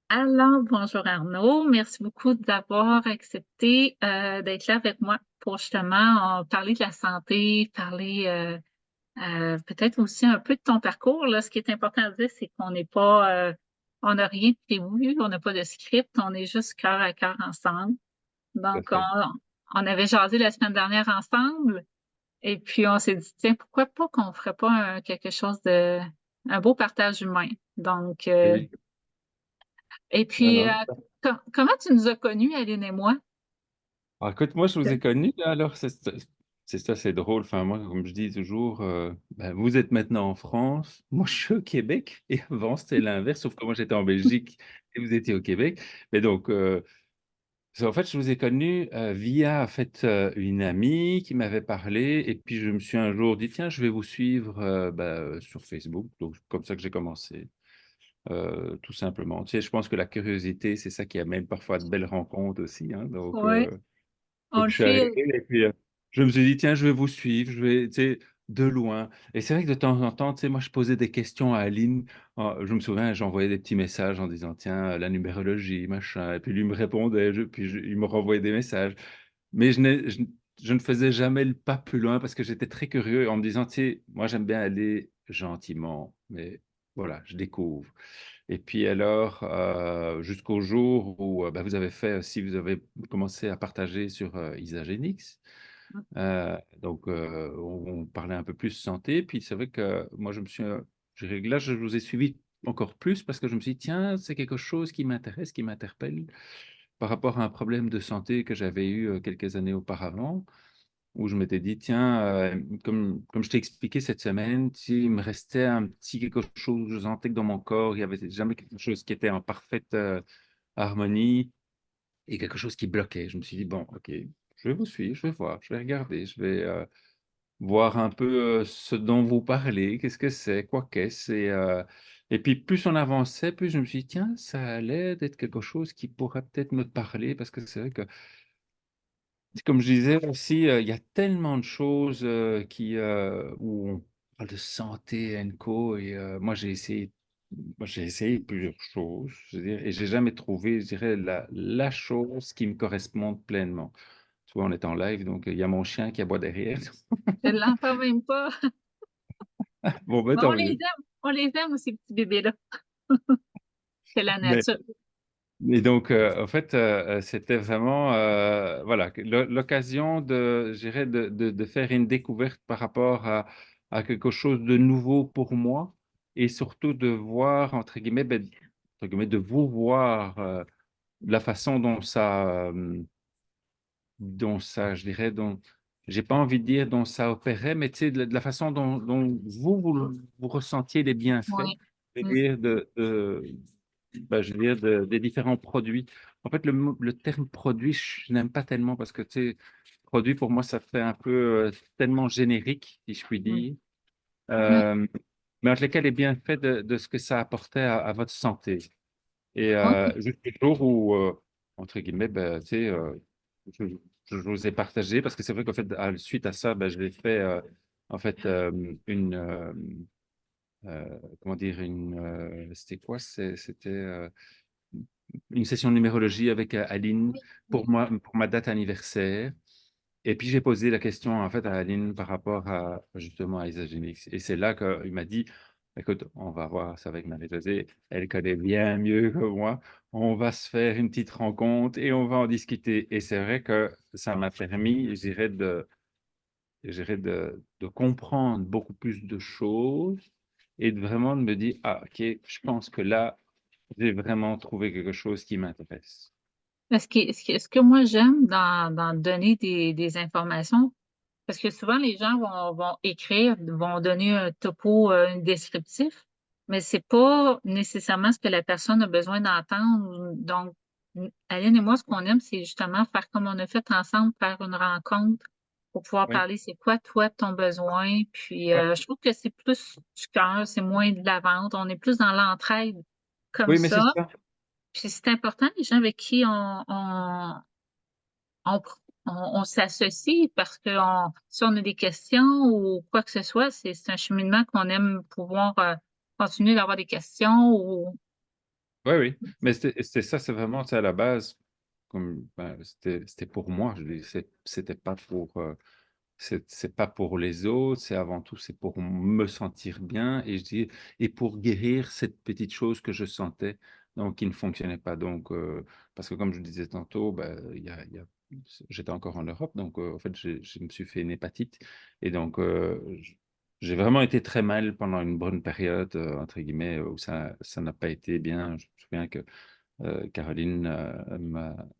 Alors, bonjour Arnaud. Merci beaucoup d'avoir accepté d'être là avec moi pour justement parler de la santé, parler peut-être aussi un peu de ton parcours. Là, ce qui est important à dire, c'est qu'on n'est pas, on n'a rien de prévu, on n'a pas de script, on est juste cœur à cœur ensemble. Tout à Donc, fait. on avait jasé la semaine dernière ensemble et puis on s'est dit, tiens, pourquoi pas qu'on ferait pas quelque chose un beau partage humain. Donc, Oui. et Non, puis, non. comment tu nous as connus, Aline et moi? Alors, écoute, moi, je vous ai connu, là, alors c'est ça, c'est drôle. Enfin, moi, comme je dis toujours, ben, vous êtes maintenant en France, moi, je suis au Québec, et avant, c'était l'inverse, sauf que moi, j'étais en Belgique et vous étiez au Québec. Mais donc, en fait, je vous ai connu via, en fait, une amie qui m'avait parlé, et puis je me suis un jour dit, tiens, je vais vous suivre ben, sur Facebook. Donc, comme ça que j'ai commencé. Tout simplement. Tu sais, je pense que la curiosité, c'est ça qui amène parfois de belles rencontres aussi, hein. Oui, on Donc le je suis arrivé fait. et puis, je me suis dit: «Tiens, je vais vous suivre, je vais» tu sais, de loin. Et c'est vrai que de temps en temps, tu sais, moi, je posais des questions à Aline. Je me souviens, j'envoyais des petits messages en disant: «Tiens, la numérologie, machin», et puis lui me répondait, il me renvoyait des messages. Mais je ne faisais jamais le pas plus loin parce que j'étais très curieux en me disant: «Tu sais, moi, j'aime bien aller gentiment, mais voilà, je découvre». Et puis alors, jusqu'au jour où, bah, vous avez fait aussi, vous avez commencé à partager sur, Isagenix. Donc, on parlait un peu plus santé. Puis c'est vrai que moi, je dirais que là, je vous ai suivi encore plus parce que je me suis dit: «Tiens, c'est quelque chose qui m'intéresse, qui m'interpelle», par rapport à un problème de santé que j'avais eu, quelques années auparavant, où je m'étais dit: «Tiens, comme je t'ai expliqué cette semaine, tu il me restait un petit quelque chose, je sentais que dans mon corps, il y avait jamais quelque chose qui était en parfaite, harmonie, et quelque chose qui bloquait». Je me suis dit: «Bon, OK, je vais vous suivre, je vais voir, je vais regarder, je vais, voir un peu, ce dont vous parlez, qu'est-ce que c'est? Quoi qu'est-ce?» Et puis plus on avançait, plus je me suis dit: «Tiens, ça a l'air d'être quelque chose qui pourrait peut-être me parler», parce que c'est vrai que, comme je disais aussi, il y a tellement de choses, où on parle de santé and co, et moi j'ai essayé plusieurs choses, je veux dire, et j'ai jamais trouvé, je dirais, la chose qui me corresponde pleinement. Tu vois, on est en live, donc il y a mon chien qui aboie derrière. Je l'entends même pas. Bon, ben, Mais tant mieux. on les aime, ces petits bébés-là. C'est la Mais nature. donc, en fait, c'était vraiment, voilà, que l'occasion de, je dirais, de faire une découverte par rapport à quelque chose de nouveau pour moi, et surtout de voir, entre guillemets, beh, entre guillemets, de vous voir, la façon dont ça, je dirais, dont j'ai pas envie de dire dont ça opérait, mais tu sais, de la façon dont vous ressentiez les bienfaits, Oui. je veux dire, bah, je veux dire, des différents produits. En fait, le terme produit, je n'aime pas tellement parce que, tu sais, produit pour moi, ça fait un peu, tellement générique, si je puis Mm. dire, Mm. hem, mais entre lesquels les bienfaits de ce que ça apportait à votre santé. Et OK. jusqu'au jour où, entre guillemets, bah, tu sais, je je vous ai partagé parce que c'est vrai qu'en fait, suite à ça, bah, je l'ai fait, en fait, comment dire? C'était quoi? C'était, une session de numérologie avec, Aline, Oui, pour oui. moi, pour ma date anniversaire. Et puis j'ai posé la question, en fait, à Aline par rapport à, justement, à Isagenix, et c'est là qu'il m'a dit: «Écoute, on va voir ça avec Marie-Josée, elle connaît bien mieux que moi. On va se faire une petite rencontre et on va en discuter», et c'est vrai que ça m'a permis, je dirais, de comprendre beaucoup plus de choses, et de vraiment de me dire: «Ah OK, je pense que là, j'ai vraiment trouvé quelque chose qui m'intéresse». Ce que moi j'aime dans donner des informations, parce que souvent les gens vont écrire, vont donner un topo, descriptif, mais c'est pas nécessairement ce que la personne a besoin d'entendre. Donc, Aline et moi, ce qu'on aime, c'est justement faire comme on a fait ensemble, faire une rencontre pour pouvoir Oui, parler, c'est quoi toi ton besoin? Puis, ouais. je trouve que c'est plus du cœur, c'est moins de la vente, on est plus dans l'entraide comme Oui, mais c'est ça. ça. Puis c'est important, les gens avec qui on, pr- on s'associe parce que si on a des questions ou quoi que ce soit, c'est un cheminement qu'on aime pouvoir continuer d'avoir des questions ou Oui, oui. Mais c'était ça, c'est vraiment, tu sais, à la base, comme, ben, c'était pour moi. Je dis, c'était pas pour, c'est pas pour les autres, c'est avant tout, c'est pour me sentir bien et je dis, et pour guérir cette petite chose que je sentais, donc qui ne fonctionnait pas. Donc, parce que comme je disais tantôt, ben, j'étais encore en Europe, donc en fait, je me suis fait une hépatite et donc j'ai vraiment été très mal pendant une bonne période, entre guillemets, où ça n'a pas été bien. Je me souviens que Caroline,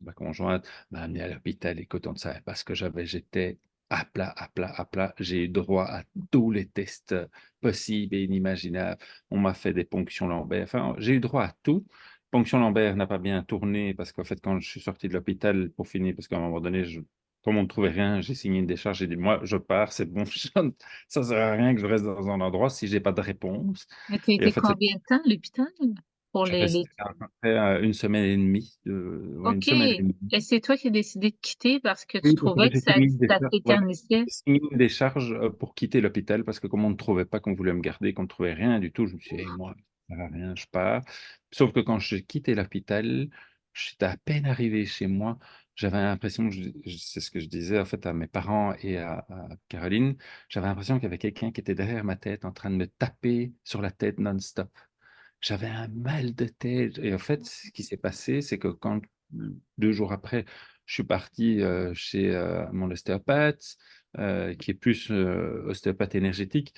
ma conjointe, m'a amené à l'hôpital. Écoute, on ne savait pas ce que j'avais. J'étais à plat, à plat, à plat. J'ai eu droit à tous les tests possibles et inimaginables. On m'a fait des ponctions lombaires. Enfin, j'ai eu droit à tout. Ponction lombaire n'a pas bien tourné parce qu'en fait, quand je suis sorti de l'hôpital pour finir, parce qu'à un moment donné, comme on ne trouvait rien, j'ai signé une décharge. J'ai dit, moi, je pars, c'est bon. Ça ne sert à rien que je reste dans un endroit si j'ai pas de réponse. Mais tu as Et en été fait, combien de temps à l'hôpital pour je suis resté à peu près une semaine et demie. Ouais, une OK. semaine et demie. Et c'est toi qui as décidé de quitter parce que tu Oui, parce que trouvais que j'ai signé une ça décharge. Voilà. t'éternisait. J'ai signé une décharge pour quitter l'hôpital parce que comme on ne trouvait pas qu'on voulait me garder, qu'on ne trouvait rien du tout, je me suis dit, hey, moi, ça sert à rien, je pars. Sauf que quand j'ai quitté l'hôpital, j'étais à peine arrivé chez moi. J'avais l'impression, c'est ce que je disais en fait à mes parents et à Caroline, j'avais l'impression qu'il y avait quelqu'un qui était derrière ma tête en train de me taper sur la tête non-stop. J'avais un mal de tête. Et en fait, ce qui s'est passé, c'est que quand 2 jours après, je suis parti chez mon ostéopathe, qui est plus ostéopathe énergétique,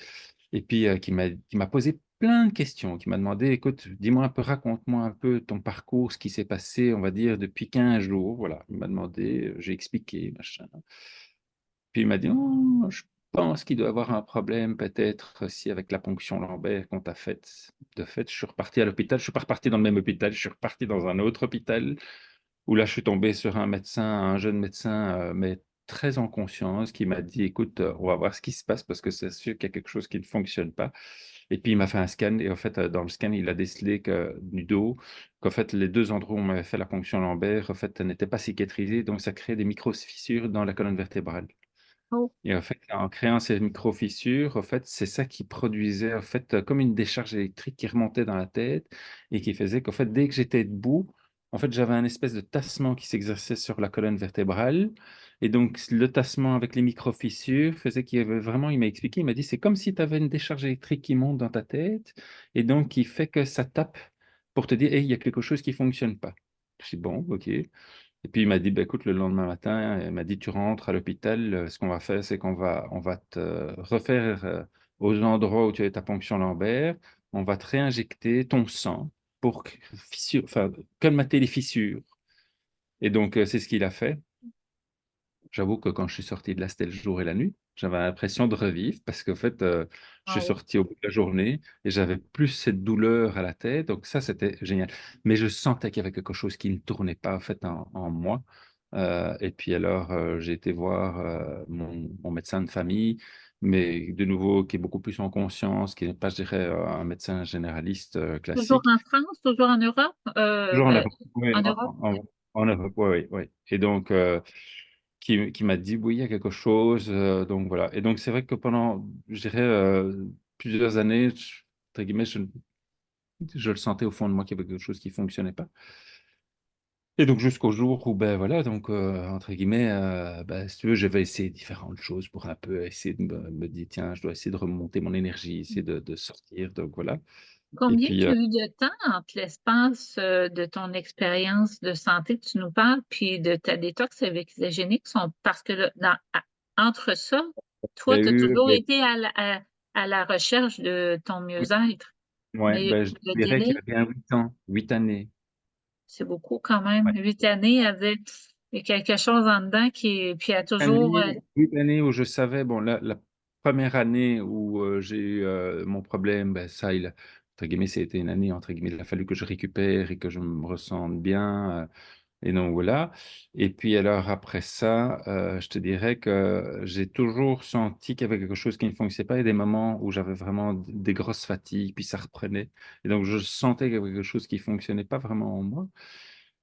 et puis qui m'a posé plein de questions, qui m'a demandé, écoute, dis-moi un peu, raconte-moi un peu ton parcours, ce qui s'est passé, on va dire, depuis 15 jours. Voilà, il m'a demandé, j'ai expliqué, machin. Puis il m'a dit, oh, je pense qu'il doit avoir un problème peut-être aussi avec la ponction lombaire qu'on t'a faite. De fait, je suis reparti à l'hôpital. Je suis pas reparti dans le même hôpital. Je suis reparti dans un autre hôpital où là, je suis tombé sur un médecin, un jeune médecin, mais très en conscience, qui m'a dit, écoute, on va voir ce qui se passe parce que c'est sûr qu'il y a quelque chose qui ne fonctionne pas. Et puis il m'a fait un scan et en fait, dans le scan, il a décelé que du dos, qu'en fait, les deux endroits où on m'avait fait la ponction lombaire, en fait, n'étaient pas cicatrisés, donc ça crée des micro-fissures dans la colonne vertébrale. Oh, Et en fait, en créant ces micro-fissures, en fait, c'est ça qui produisait en fait comme une décharge électrique qui remontait dans la tête et qui faisait qu'en fait, dès que j'étais debout, en fait, j'avais un espèce de tassement qui s'exerçait sur la colonne vertébrale. Et donc, le tassement avec les micro-fissures faisait qu'il y avait vraiment, il m'a expliqué, il m'a dit, c'est comme si tu avais une décharge électrique qui monte dans ta tête et donc qui fait que ça tape pour te dire, hey, il y a quelque chose qui fonctionne pas. Je dis, bon, ok. Et puis il m'a dit, bah, écoute, le lendemain matin, il m'a dit, tu rentres à l'hôpital, ce qu'on va faire, c'est qu'on va te refaire aux endroits où tu as eu ta ponction lombaire, on va te réinjecter ton sang pour enfin, colmater les fissures. Et donc, c'est ce qu'il a fait. J'avoue que quand je suis sorti de là, c'était le jour et la nuit. J'avais l'impression de revivre parce qu'en fait, je suis wow. sorti au bout de la journée et j'avais plus cette douleur à la tête. Donc ça, c'était génial. Mais je sentais qu'il y avait quelque chose qui ne tournait pas en fait en moi. Et puis alors, j'ai été voir mon médecin de famille, mais de nouveau, qui est beaucoup plus en conscience, qui n'est pas, je dirais, un médecin généraliste Toujours classique. en France, toujours en Europe? Toujours en Europe, oui, En Europe? en Europe, oui, oui, oui. Et donc, qui m'a dit, oui, il y a quelque chose. Donc, voilà. Et donc, c'est vrai que pendant, je dirais, plusieurs années, entre guillemets, je le sentais au fond de moi qu'il y avait quelque chose qui fonctionnait pas. Et donc, jusqu'au jour où, ben voilà, donc, entre guillemets, ben, si tu veux, je vais essayer différentes choses pour un peu essayer de me dire, tiens, je dois essayer de remonter mon énergie, essayer de sortir. Donc, voilà. Et Combien puis, tu as eu de temps entre l'espace de ton expérience de santé que tu nous parles, puis de ta détox avec exogénique? Parce que là, entre ça, il y toi, a tu as eu, toujours été à la recherche de ton mieux-être. ouais, Mais ben, je le dirais qu'il y délai, a bien 8 ans, 8 années. c'est beaucoup quand même. Ouais. 8 années avec il y a quelque chose en dedans puis il y a toujours. 8 années où je savais, bon, la première année où j'ai eu mon problème, ben, ça, entre guillemets, c'était une année, entre guillemets, il a fallu que je récupère et que je me ressente bien. Et donc voilà. Et puis alors après ça, je te dirais que j'ai toujours senti qu'il y avait quelque chose qui ne fonctionnait pas. Il y a des moments où j'avais vraiment des grosses fatigues, puis ça reprenait. Et donc je sentais qu'il y avait quelque chose qui ne fonctionnait pas vraiment en moi.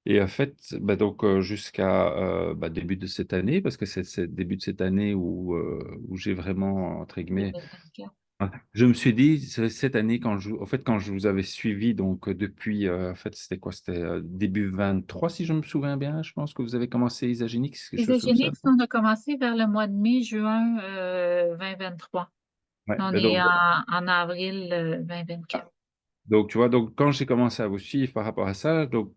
Et en fait, bah donc jusqu'à bah, début de cette année, parce que c'est le début de cette année où j'ai vraiment, entre guillemets, 2024. Ouais. Je me suis dit, cette année, en fait, quand je vous avais suivi, donc depuis, en fait, c'était quoi? C'était début 23, si je me souviens bien. Je pense que vous avez commencé Isagenix, quelque Les chose comme ça. Eugéniques, on a commencé vers le mois de mai, juin 2023. Ouais. On Ben est donc, en avril 2024. donc, tu vois, donc quand j'ai commencé à vous suivre par rapport à ça, donc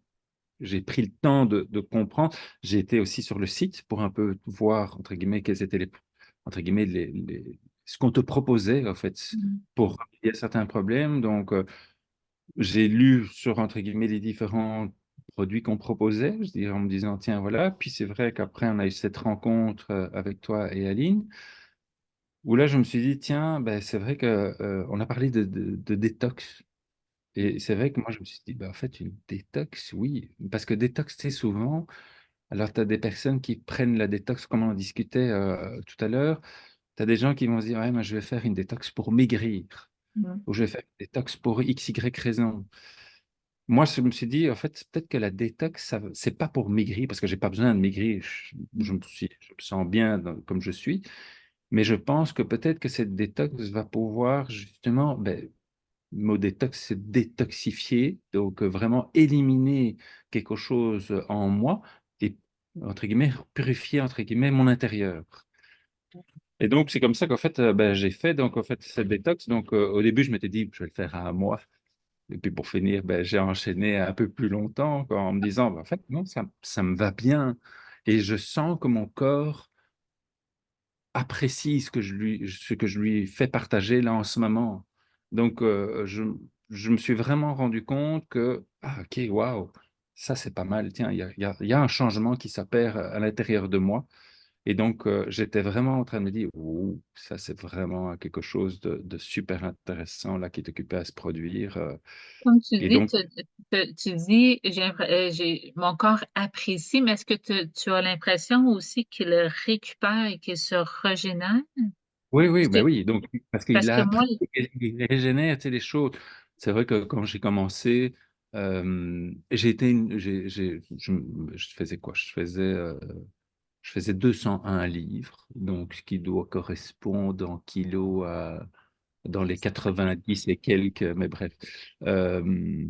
j'ai pris le temps de comprendre. J'ai été aussi sur le site pour un peu voir, entre guillemets, quels étaient entre guillemets, ce qu'on te proposait, en fait, Mhm. pour remédier à certains problèmes. Donc, j'ai lu sur, entre guillemets, les différents produits qu'on proposait, je dirais, en me disant, tiens, voilà. Puis c'est vrai qu'après, on a eu cette rencontre avec toi et Aline, où là, je me suis dit, tiens, ben, c'est vrai que on a parlé de détox. Et c'est vrai que moi, je me suis dit, ben, en fait, une détox, oui. Parce que détox, c'est souvent, alors tu as des personnes qui prennent la détox, comme on en discutait tout à l'heure, tu as des gens qui vont se dire, ouais, moi, je vais faire une détox pour maigrir, Mhm. ou je vais faire une détox pour X, Y raison. Moi, je me suis dit, en fait, peut-être que la détox, ça, c'est pas pour maigrir, parce que j'ai pas besoin de maigrir. Je me sens bien comme je suis. Mais je pense que peut-être que cette détox va pouvoir justement, ben, le mot détox, c'est détoxifier, donc vraiment éliminer quelque chose en moi et, entre guillemets, purifier, entre guillemets, mon intérieur. Et donc, c'est comme ça qu'en fait, ben, j'ai fait donc, en fait, cette détox. Donc, au début, je m'étais dit, je vais le faire à moi. Et puis pour finir, ben, j'ai enchaîné un peu plus longtemps quoi, en me disant, ben, en fait, non, ça me va bien. Et je sens que mon corps apprécie ce que je lui fais partager là en ce moment. Donc, je me suis vraiment rendu compte que, ah, ok, waouh, ça c'est pas mal. Tiens, il y a un changement qui s'opère à l'intérieur de moi. Et donc, j'étais vraiment en train de me dire, ouh, ça c'est vraiment quelque chose de super intéressant là qui est occupé à se produire. Comme tu Et dis, donc, tu dis, mon corps apprécie, mais est-ce que tu as l'impression aussi qu'il récupère et qu'il se régénère? oui, oui, Parce ben que, oui. Donc, parce qu'il parce que a moi, appris, il régénère, tu sais, les choses. C'est vrai que quand j'ai commencé, j'ai été, je faisais quoi? Je faisais 201 livres, donc ce qui doit correspondre en kilos à, dans les 90 et quelques, mais bref. Euh,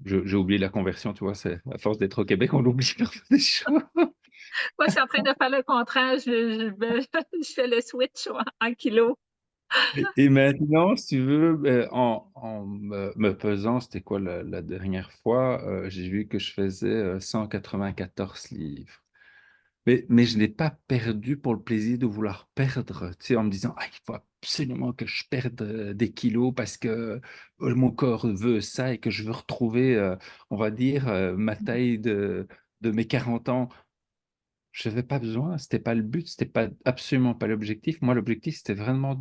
j'ai oublié la conversion, tu vois, c'est à force d'être au Québec, on oublie parfois des choses. moi, je suis en train de faire le contraire. Je fais le switch en kilos. Et maintenant, si tu veux, en me pesant, c'était quoi la dernière fois, j'ai vu que je faisais 194 livres. Mais je ne l'ai pas perdu pour le plaisir de vouloir perdre, tu sais, en me disant, ah, il faut absolument que je perde des kilos parce que mon corps veut ça et que je veux retrouver, on va dire, ma taille de mes 40 ans. Je n'avais pas besoin, c'était pas le but, c'était pas absolument pas l'objectif. Moi, l'objectif, c'était vraiment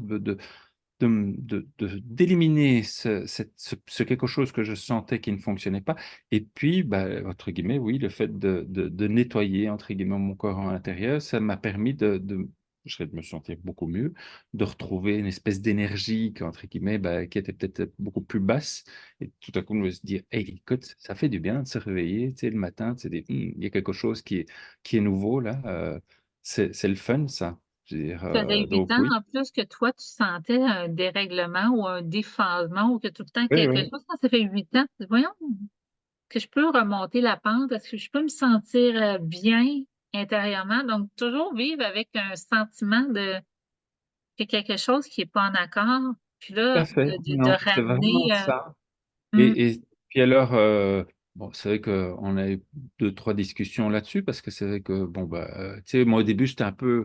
d'éliminer ce quelque chose que je sentais qui ne fonctionnait pas. Et puis, bah, entre guillemets, oui, le fait de nettoyer, entre guillemets, mon corps à l'intérieur, ça m'a permis de me sentir beaucoup mieux, de retrouver une espèce d'énergie qui, entre guillemets, bah, qui était peut-être beaucoup plus basse. Et tout à coup, je me suis dit, hey, écoute, ça fait du bien de se réveiller, tu sais, le matin, tu sais, il y a quelque chose qui est nouveau, là. C'est le fun, ça. Je veux dire, Ça faisait 8 donc ans oui. en plus que toi, tu sentais un dérèglement ou un déphasement ou que tout le temps Oui, quelque oui. chose. Ça fait 8 ans. Voyons que je peux remonter la pente. Est-ce que je peux me sentir bien intérieurement? Donc, toujours vivre avec un sentiment de qu'il y a quelque chose qui n'est pas en accord. Puis Tout là, à fait. de Non, c'est vraiment ramener. ça. Hum, Et puis alors, bon, c'est vrai qu'on a eu deux, trois discussions là-dessus parce que c'est vrai que, bon, bah, tu sais, moi au début, j'étais un peu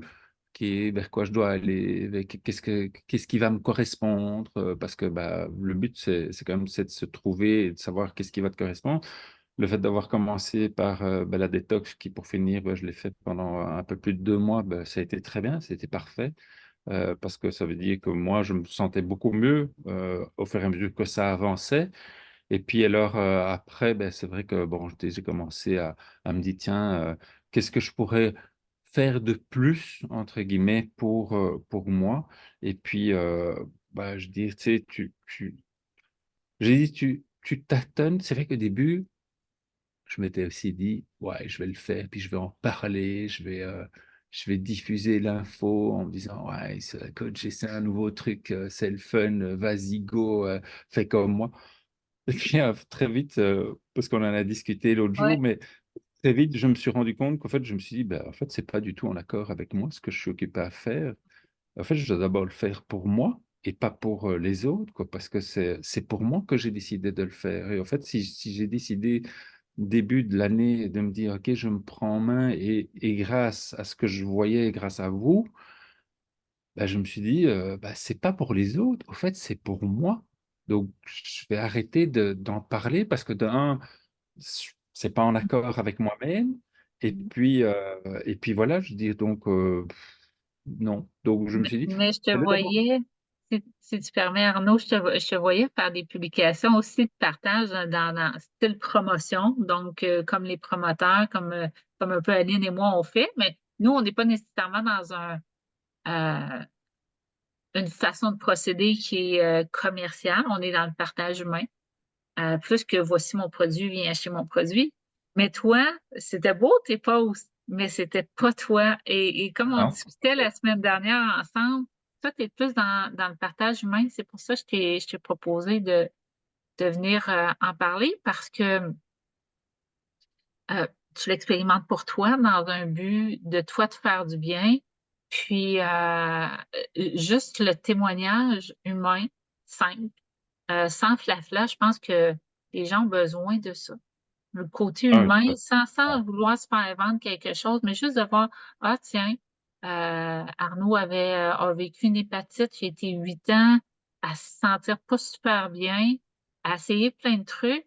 vers quoi je dois aller, qu'est-ce qui va me correspondre, parce que bah, le but, c'est quand même c'est de se trouver et de savoir qu'est-ce qui va te correspondre. Le fait d'avoir commencé par bah, la détox, qui pour finir, bah, je l'ai fait pendant un peu plus de 2 mois, bah, ça a été très bien, c'était parfait. Parce que ça veut dire que moi, je me sentais beaucoup mieux au fur et à mesure que ça avançait. Et puis alors, après, ben, c'est vrai que bon, j'ai commencé à me dire, tiens, qu'est-ce que je pourrais faire de plus, entre guillemets, pour moi? Et puis, bah, je dis, tu sais, j'ai dit, tu tâtonnes. C'est vrai qu'au début, je m'étais aussi dit, ouais, je vais le faire, puis je vais en parler, je vais diffuser l'info en me disant, ouais, coach, c'est un nouveau truc, c'est le fun, vas-y, go, fais comme moi. Et puis très vite, parce qu'on en a discuté l'autre Ouais. jour, mais très vite, je me suis rendu compte qu'en fait, je me suis dit, bah, en fait, c'est pas du tout en accord avec moi, ce que je suis occupé à faire. En fait, je dois d'abord le faire pour moi et pas pour les autres, quoi, parce que c'est pour moi que j'ai décidé de le faire. Et en fait, si j'ai décidé début de l'année de me dire, OK, je me prends en main et grâce à ce que je voyais, grâce à vous, bah, je me suis dit, bah, c'est pas pour les autres, au fait, c'est pour moi. Donc, je vais arrêter d'en parler parce que de un, c'est pas en accord avec moi-même. Et puis voilà, je dis donc, non. Donc, je me suis dit, Mais je te je vais d'abord. voyais, si tu permets, Arnaud, je te voyais faire des publications aussi de partage dans style promotion, donc comme les promoteurs, comme un peu Aline et moi on fait, mais nous, on n'est pas nécessairement dans euh, une façon de procéder qui est commerciale, on est dans le partage humain. Plus que voici mon produit, viens acheter mon produit. Mais toi, c'était beau tes posts, mais c'était pas toi. Et comme on Non. discutait la semaine dernière ensemble, toi, tu es plus dans le partage humain. C'est pour ça que je t'ai proposé de venir en parler parce que tu l'expérimentes pour toi dans un but de toi te faire du bien. Puis juste le témoignage humain, simple, sans flafla, je pense que les gens ont besoin de ça. Le côté Ah, humain, oui. sans vouloir se faire vendre quelque chose, mais juste de voir, ah tiens, Arnaud a vécu une hépatite, il a été 8 ans à se sentir pas super bien, à essayer plein de trucs,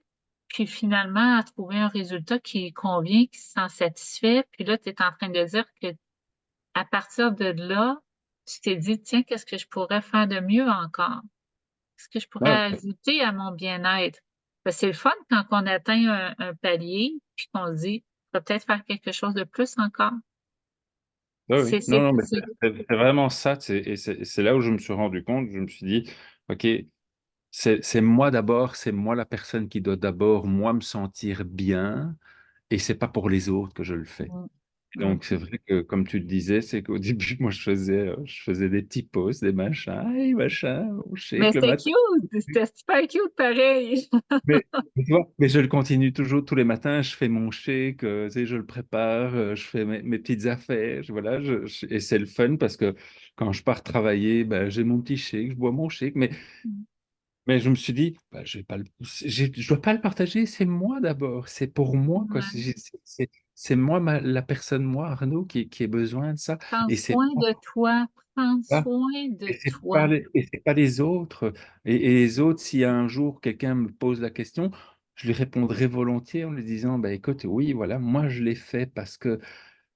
puis finalement à trouver un résultat qui lui convient, qui se sent satisfait. Puis là, tu es en train de dire que à partir de là, tu t'es dit, tiens, qu'est-ce que je pourrais faire de mieux encore? Qu'est-ce que je pourrais Ah, oui. ajouter à mon bien-être? Parce que c'est le fun quand on atteint un palier, puis qu'on se dit, je vais peut-être faire quelque chose de plus encore. Ah, oui. Non, non, mais C'est, c'est vraiment ça. Et c'est là où je me suis rendu compte. Je me suis dit, OK, c'est moi d'abord, c'est moi la personne qui doit d'abord, moi, me sentir bien. Et c'est pas pour les autres que je le fais. mm, Donc, c'est mm. vrai que, comme tu le disais, c'est qu'au début, moi, je faisais des petits posts, des machins, hey, machin, on Mais shake le c'était matin. cute, c'était super cute pareil. Mais tu vois, mais je le continue toujours tous les matins. Je fais mon shake, tu sais, je le prépare, je fais mes petites affaires. Voilà, et c'est le fun parce que quand je pars travailler, ben, j'ai mon petit shake, je bois mon shake. Mais je me suis dit, bah, je vais pas je dois pas le partager. C'est moi d'abord. C'est pour moi, quoi. Ouais. C'est moi, la personne, moi, Arnaud, qui ai besoin de ça. Prends Et c'est soin de toi, prends pas, soin de toi. et c'est pas les autres. Et les autres, si un jour quelqu'un me pose la question, je lui répondrai volontiers en lui disant, bah, écoute, oui, voilà, moi je l'ai fait parce que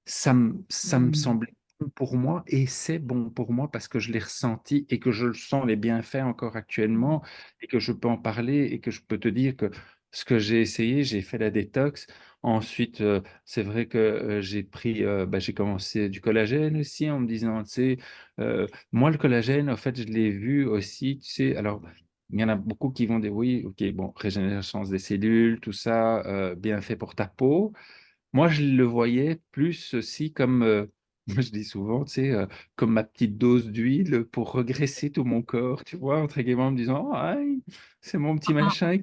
ça me Mm, semblait bon pour moi et c'est bon pour moi parce que je l'ai ressenti et que je le sens les bienfaits encore mm, actuellement et que je peux en parler et que je peux te dire que ce que j'ai essayé, j'ai fait la détox. Ensuite, c'est vrai que j'ai commencé du collagène aussi en me disant, tu sais, moi le collagène, en fait, je l'ai vu aussi, tu sais, alors il y en a beaucoup qui vont dire oui, ok, bon, régénérescence des cellules, tout ça, bien fait pour ta peau. Moi, je le voyais plus aussi comme, moi je dis souvent, tu sais, comme ma petite dose d'huile pour regresser tout mon corps, tu vois, entre guillemets, en me disant, ah, c'est mon petit ah, machin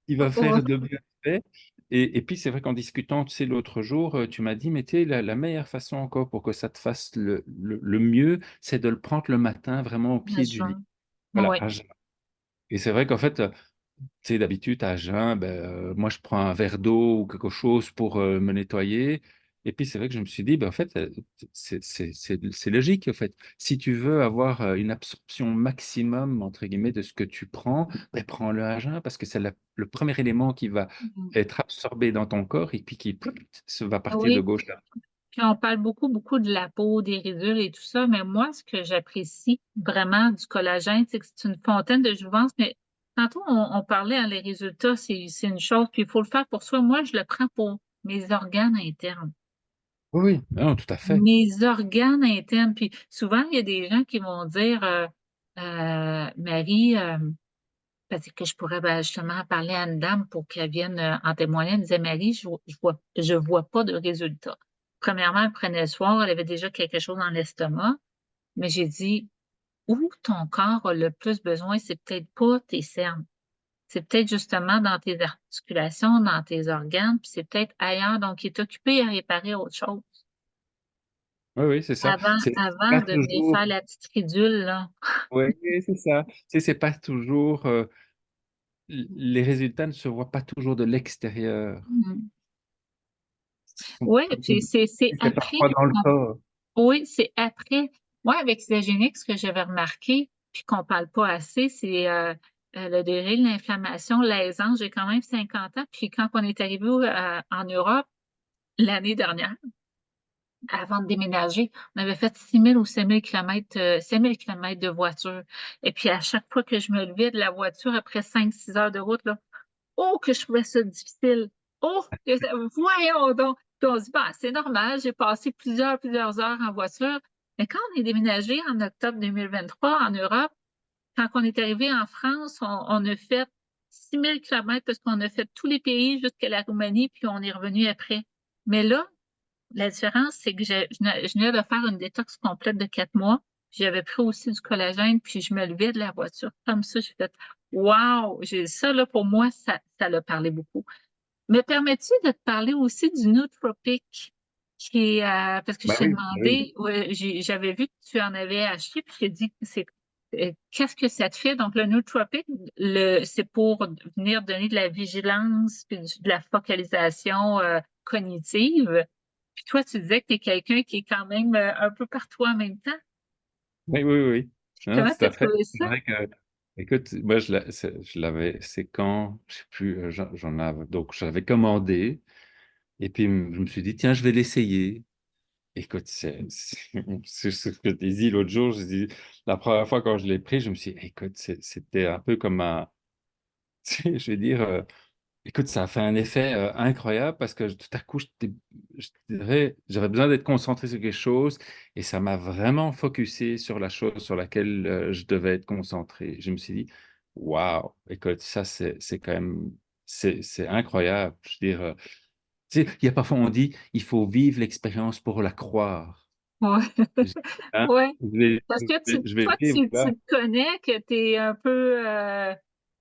qui va ah, faire de bien fait. Et puis, c'est vrai qu'en discutant, tu sais, l'autre jour, tu m'as dit, mais tu sais, la meilleure façon encore pour que ça te fasse le mieux, c'est de le prendre le matin, vraiment au ah, pied du lit. Voilà, oui, à jeun. Et c'est vrai qu'en fait, tu sais, d'habitude, à jeun, ben, moi, je prends un verre d'eau ou quelque chose pour me nettoyer. Et puis, c'est vrai que je me suis dit, ben, en fait, c'est logique, en fait. Si tu veux avoir une absorption maximum, entre guillemets, de ce que tu prends, ben, prends-le à jeun parce que c'est le premier élément qui va mm, être absorbé dans ton corps et puis qui va partir de oui. gauche à Puis on parle beaucoup, beaucoup de la peau, des ridules et tout ça, mais moi, ce que j'apprécie vraiment du collagène, c'est que c'est une fontaine de jouvence. Mais tantôt, on parlait, hein, les résultats, c'est une chose, puis il faut le faire pour soi. Moi, je le prends pour mes organes internes. Oui, oui, non, tout à fait. Mes organes internes. Puis souvent, il y a des gens qui vont dire, Marie, parce que je pourrais justement parler à une dame pour qu'elle vienne en témoigner. Elle me disait, Marie, je vois pas de résultats. premièrement, elle prenait le soir, elle avait déjà quelque chose dans l'estomac, mais j'ai dit, où ton corps a le plus besoin, c'est peut-être pas tes cernes. C'est peut-être justement dans tes articulations, dans tes organes, puis c'est peut-être ailleurs. Donc, il est occupé à réparer autre chose Oui, oui, c'est ça. C'est avant pas de venir toujours. faire la petite ridule, là. Oui, c'est ça. C'est pas toujours. Les résultats ne se voient pas toujours de l'extérieur. Mm. Sont- Oui, puis c'est C'est après. parfois dans le corps. Oui, c'est après. Moi, avec Zyogénique, ce que j'avais remarqué, puis qu'on parle pas assez, c'est le degré de l'inflammation, l'aisance. J'ai quand même 50 ans, puis quand on est arrivé en Europe l'année dernière, avant de déménager, on avait fait 6 000 ou 7 000 kilomètres de voiture. Et puis, à chaque fois que je me levais de la voiture, après 5, 6 heures de route, là, oh, que je trouvais ça difficile. Oh, voyons donc. Puis on se dit, bah, c'est normal, j'ai passé plusieurs heures en voiture. Mais quand on est déménagé en octobre 2023 en Europe, quand on est arrivé en France, on a fait 6 000 kilomètres parce qu'on a fait tous les pays jusqu'à la Roumanie, puis on est revenu après. Mais là, la différence, c'est que je venais de faire une détox complète de 4 mois. J'avais pris aussi du collagène, puis je me levais de la voiture comme ça. J'ai fait, wow, j'ai ça là pour moi, ça l'a parlé beaucoup. Me permets-tu de te parler aussi du nootropic qui est, parce que je Bah t'ai oui, bah oui. demandé, ouais, j'avais vu que tu en avais acheté, puis j'ai dit, qu'est-ce que ça te fait? Donc, le nootropic, c'est pour venir donner de la vigilance puis de la focalisation cognitive. Puis toi, tu disais que tu es quelqu'un qui est quand même un peu partout en même temps. Oui, oui, oui, oui. Non, Comment tout tu as à fait. trouvé C'est ça? vrai que, écoute, moi, je l'avais, c'est quand, je sais plus, j'en avais, donc j'avais commandé, et puis je me suis dit, tiens, je vais l'essayer. Écoute, c'est ce que je t'ai dit l'autre jour, je dis, la première fois quand je l'ai pris, je me suis dit, écoute, c'était un peu comme un, tu sais, je vais dire, écoute, ça a fait un effet incroyable parce que tout à coup, je dirais, j'avais besoin d'être concentré sur quelque chose et ça m'a vraiment focusé sur la chose sur laquelle je devais être concentré. Je me suis dit, waouh, écoute, ça, c'est quand même, c'est incroyable. Je veux dire, tu sais, il y a parfois, on dit, il faut vivre l'expérience pour la croire. Ouais. Je, hein, Ouais. je vais, Parce que je vais toi, vivre tu là. te connais, que tu es un peu,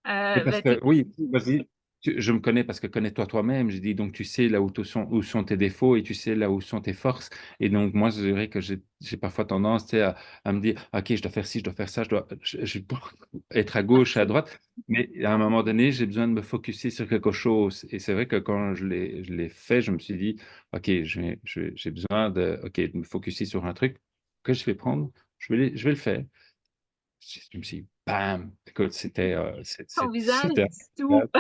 Mais parce ben, que, oui, vas-y, je me connais parce que connais-toi toi-même. Je dis, donc tu sais là où sont tes défauts et tu sais là où sont tes forces. Et donc, moi, je dirais que j'ai parfois tendance, tu sais, à me dire, OK, je dois faire ci, je dois faire ça, je dois être à gauche, à droite. Mais à un moment donné, j'ai besoin de me focuser sur quelque chose. Et c'est vrai que quand je l'ai fait, je me suis dit, OK, j'ai besoin OK, de me focuser sur un truc que je vais prendre, je vais le faire. Je me suis dit, bam! Écoute, ton visage c'était dit tout. incroyable.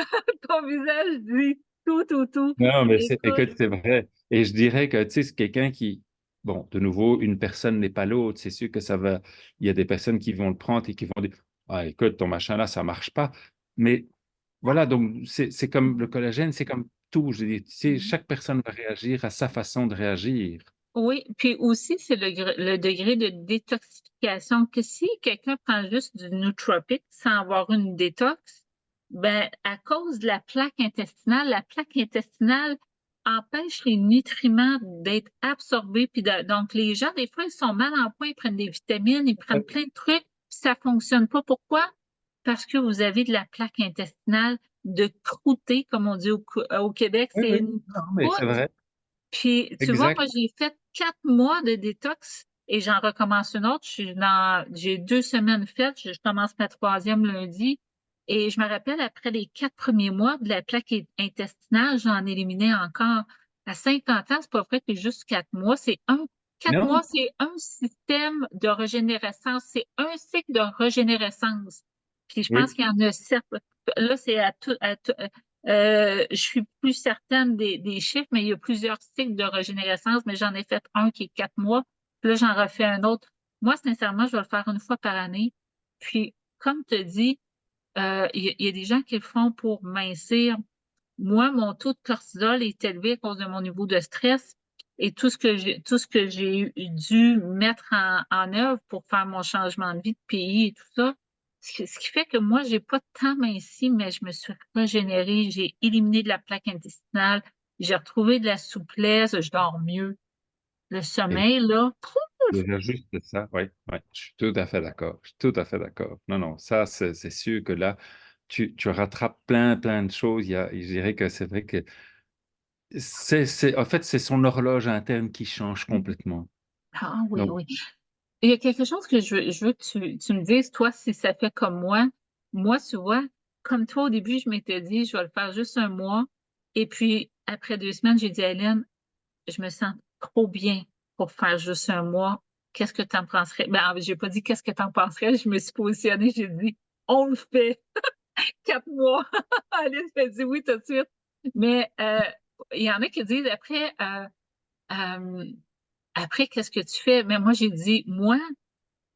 Ton visage dit tout, tout, tout. Non, mais Écoute, écoute, c'est vrai. Et je dirais que, tu sais, c'est quelqu'un qui, bon, de nouveau, une personne n'est pas l'autre. C'est sûr que ça va, il y a des personnes qui vont le prendre et qui vont dire, ah, écoute, ton machin là, ça marche pas. Mais voilà, donc c'est comme le collagène, c'est comme tout. Je dis, tu sais, chaque personne va réagir à sa façon de réagir. oui, puis aussi, c'est le degré de détoxification. Que si quelqu'un prend juste du nootropic sans avoir une détox, ben, à cause de la plaque intestinale empêche les nutriments d'être absorbés. Donc, les gens, des fois, ils sont mal en point, ils prennent des vitamines, ils prennent plein de trucs, puis ça fonctionne pas. Pourquoi? Parce que vous avez de la plaque intestinale de croûter, comme on dit au Québec, Oui, c'est oui, une non, mais c'est croûte. vrai. Puis, tu vois, Exact. moi, j'ai fait 4 mois de détox et j'en recommence une autre. J'ai 2 semaines faites. Je commence ma troisième lundi. Et je me rappelle, après les 4 premiers mois de la plaque intestinale, j'en éliminais encore. À 50 ans, c'est pas vrai que juste 4 mois. 4 mois, Non, c'est un système de régénérescence. C'est un cycle de régénérescence. Puis je pense oui. qu'il y en a 7. Là, c'est je suis plus certaine des chiffres, mais il y a plusieurs cycles de régénérescence, mais j'en ai fait un qui est 4 mois. Puis là, j'en refais un autre. Moi, sincèrement, je vais le faire une fois par année. Puis, comme tu dis, il y a des gens qui le font pour mincir. Moi, mon taux de cortisol est élevé à cause de mon niveau de stress et tout ce que j'ai dû mettre en œuvre pour faire mon changement de vie de pays et tout ça. Ce qui fait que moi, j'ai pas tant minci, mais je me suis régénérée, j'ai éliminé de la plaque intestinale, j'ai retrouvé de la souplesse, je dors mieux. Le Et sommeil, là, déjà juste ça, oui, ouais, je suis tout à fait d'accord. Je suis tout à fait d'accord. Non, non, ça, c'est sûr que là, tu rattrapes plein de choses. Je dirais que c'est vrai que en fait, c'est son horloge interne qui change complètement. ah oui, Donc, oui. Il y a quelque chose que je veux que tu me dises, toi, si ça fait comme moi. Moi, tu vois, comme toi, au début, je m'étais dit, je vais le faire juste un mois. Et puis, après 2 semaines, j'ai dit à Hélène, je me sens trop bien pour faire juste un mois. Qu'est-ce que tu en penserais? Ben, j'ai pas dit qu'est-ce que tu en penserais. Je me suis positionnée, j'ai dit, on le fait. 4 mois. Alice m'a dit oui tout de suite. Mais il y en a qui disent euh, après, qu'est-ce que tu fais? Mais moi, j'ai dit, moi,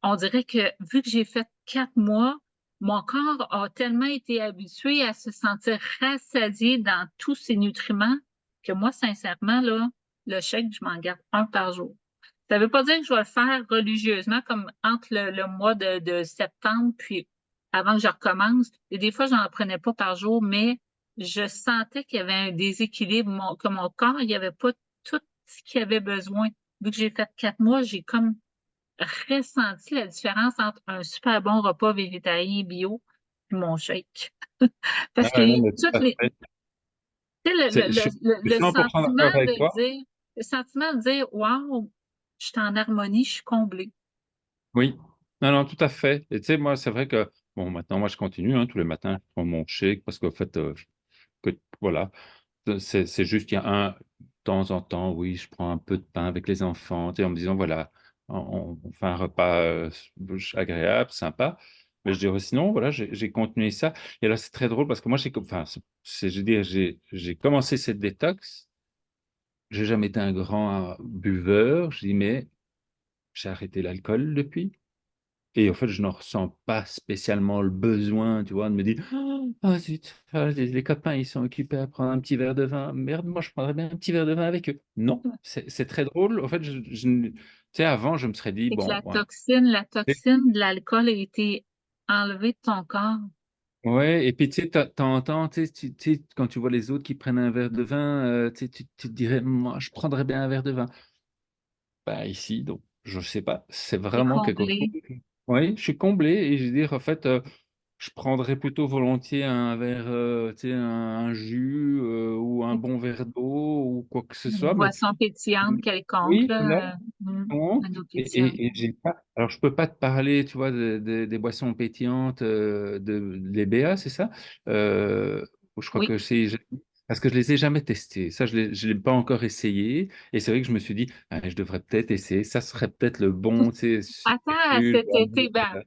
on dirait que vu que j'ai fait 4 mois, mon corps a tellement été habitué à se sentir rassasié dans tous ses nutriments que moi, sincèrement, là, le shake, je m'en garde un par jour. Ça veut pas dire que je vais le faire religieusement comme entre le mois de septembre puis avant que je recommence. Et des fois, j'en prenais pas par jour, mais je sentais qu'il y avait un déséquilibre, que mon corps, il n'y avait pas tout ce qu'il avait besoin. Vu que j'ai fait 4 mois, j'ai comme ressenti la différence entre un super bon repas végétarien bio et mon shake. Parce que ah, non, mais tout toutes à les, fait. tu sais, Je suis 100% d'accord avec toi. le sentiment de dire, waouh, je suis en harmonie, je suis comblée. Oui, non, non, tout à fait. Et tu sais, moi, c'est vrai que, bon, maintenant, moi, je continue, hein, tous les matins, je prends mon shake parce qu'en fait, voilà, c'est juste, il y a de temps en temps, oui, je prends un peu de pain avec les enfants, tu sais, en me disant, voilà, on fait un repas agréable, sympa. Mais je dirais sinon, voilà, j'ai continué ça. Et là, c'est très drôle parce que moi, enfin, je veux dire, j'ai commencé cette détox. J'ai jamais été un grand buveur. Je dis, mais j'ai arrêté l'alcool depuis. Et en fait, je n'en ressens pas spécialement le besoin, tu vois, de me dire, ah zut, les copains, ils sont occupés à prendre un petit verre de vin. Merde, moi, je prendrais bien un petit verre de vin avec eux. Non, c'est très drôle. En fait, tu sais, avant, je me serais dit, C'est que bon, voilà. la toxine de l'alcool a été enlevée de ton corps. Ouais, et puis tu sais, t'entends, tu sais, quand tu vois les autres qui prennent un verre de vin, tu sais, tu te dirais, moi, je prendrais bien un verre de vin. Bah, ici, donc, je sais pas, c'est C'est vraiment quelque chose. comblé. Oui, je suis comblé et je veux dire, en fait, je prendrais plutôt volontiers un verre, tu sais, un jus ou un bon verre d'eau ou quoi que ce Une soit, mais boisson pétillante quelconque, oui, voilà. là, Non. un eau Et, pétillante. et j'ai pas, alors je peux pas te parler, tu vois, des boissons pétillantes, de l'EBA, c'est ça? Euh, je crois Oui. que parce que je les ai jamais testées. Ça, je l'ai pas encore essayé. Et c'est vrai que je me suis dit, ah, je devrais peut-être essayer. Ça serait peut-être le bon, tu sais, Attends, subterfuge. cet été, ben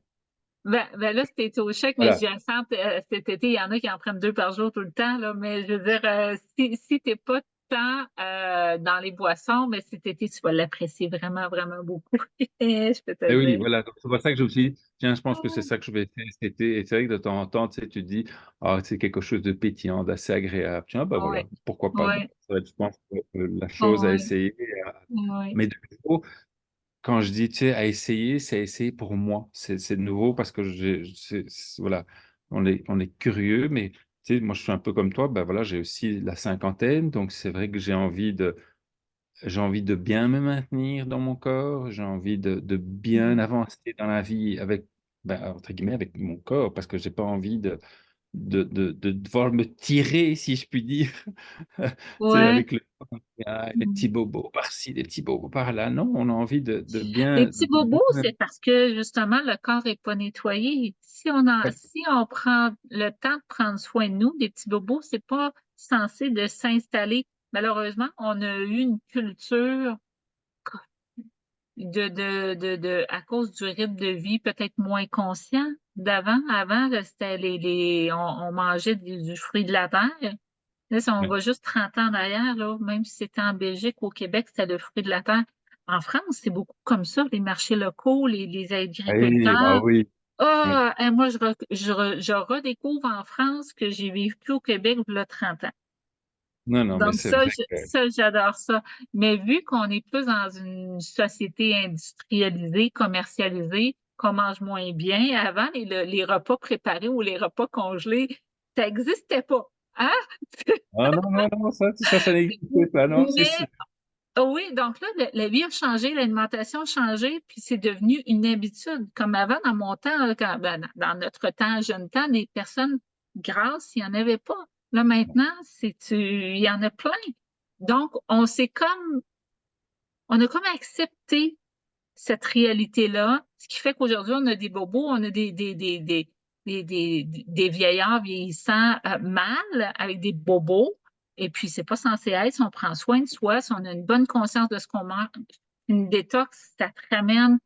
là, c'était au chèque, mais Voilà. j'y sens cet été, il y en a qui en prennent 2 par jour tout le temps, là, mais je veux dire, si t'es pas tant dans les boissons, mais cet été, tu vas l'apprécier vraiment, vraiment beaucoup. Je peux te Et oui, dire. voilà. Donc, c'est pour ça que je me suis dit, tiens, je pense que c'est ça que je vais faire cet été. Et c'est vrai que de temps en temps, tu sais, tu te dis, ah, c'est quelque chose de pétillant, d'assez agréable. Tiens, bah Oui, voilà, pourquoi pas. oui, Ça va être, je pense, la chose à oui, essayer. oui. Mais de nouveau, quand je dis, tu sais, à essayer, c'est à essayer pour moi. C'est nouveau parce que voilà, on est curieux, mais tu sais, moi, je suis un peu comme toi. Ben voilà, j'ai aussi la cinquantaine, donc c'est vrai que j'ai envie de bien me maintenir dans mon corps, j'ai envie de bien Mm. avancer dans la vie avec, ben, entre guillemets, avec mon corps, parce que j'ai pas envie de devoir me tirer, si je puis dire, tu sais, Ouais. avec les petits bobos par-ci, les petits bobos par-là. Non, on a envie Les de petits bobos, c'est parce que justement, le corps est pas nettoyé. Si on prend le temps de prendre soin de nous, des petits bobos, c'est pas censé de s'installer. Malheureusement, on a eu une culture à cause du rythme de vie peut-être moins conscient d'avant. Avant, là, c'était on mangeait du fruit de la terre. Là, si on Ouais. va juste 30 ans en arrière, là, même si c'était en Belgique ou au Québec, c'était le fruit de la terre. En France, c'est beaucoup comme ça, les marchés locaux, les Oui, bah agriculteurs. oui. Oui. Ah, et moi, je redécouvre en France que j'ai vécu au Québec il y a 30 ans. Non, non, mais Donc, c'est vrai que ça, j'adore ça. Mais vu qu'on est plus dans une société industrialisée, commercialisée, qu'on mange moins bien, avant, les repas préparés ou les repas congelés, ça n'existait pas. Hein? ah non, non, non, ça n'existe pas, non, c'est Mais sûr. Oh oui, donc là, la vie a changé, l'alimentation a changé, puis c'est devenu une habitude. Comme avant, dans mon temps, dans notre temps, jeune temps, des personnes grasses, il n'y en avait pas. Là, maintenant, il y en a plein. Donc, on a comme accepté cette réalité-là, ce qui fait qu'aujourd'hui, on a des bobos, on a des vieillards vieillissants mal avec des bobos. Et puis, c'est pas censé être si on prend soin de soi, si on a une bonne conscience de ce qu'on mange. Une détox, ça te ramène,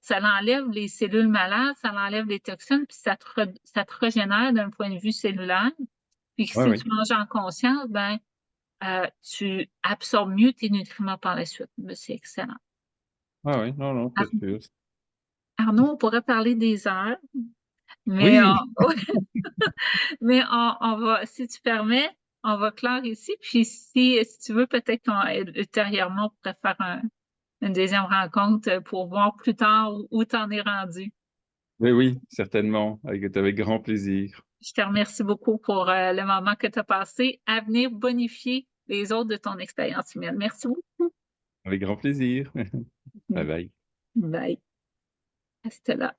ça enlève les cellules malades, ça enlève les toxines, puis ça te régénère d'un point de vue cellulaire. Puis Oui, si oui. tu manges en conscience, ben, tu absorbes mieux tes nutriments par la suite. Ben, c'est excellent. Ah oui, non, non, c'est sûr. Arnaud, on pourrait parler des heures, mais, Oui, mais on va, si tu permets, on va clore ici. Puis si tu veux, peut-être ultérieurement, on pourrait faire une deuxième rencontre pour voir plus tard où tu en es rendu. oui, oui, certainement, avec grand plaisir. Je te remercie beaucoup pour le moment que tu as passé à venir bonifier les autres de ton expérience humaine. Merci beaucoup. Avec grand plaisir. Bye bye. Bye. Reste là.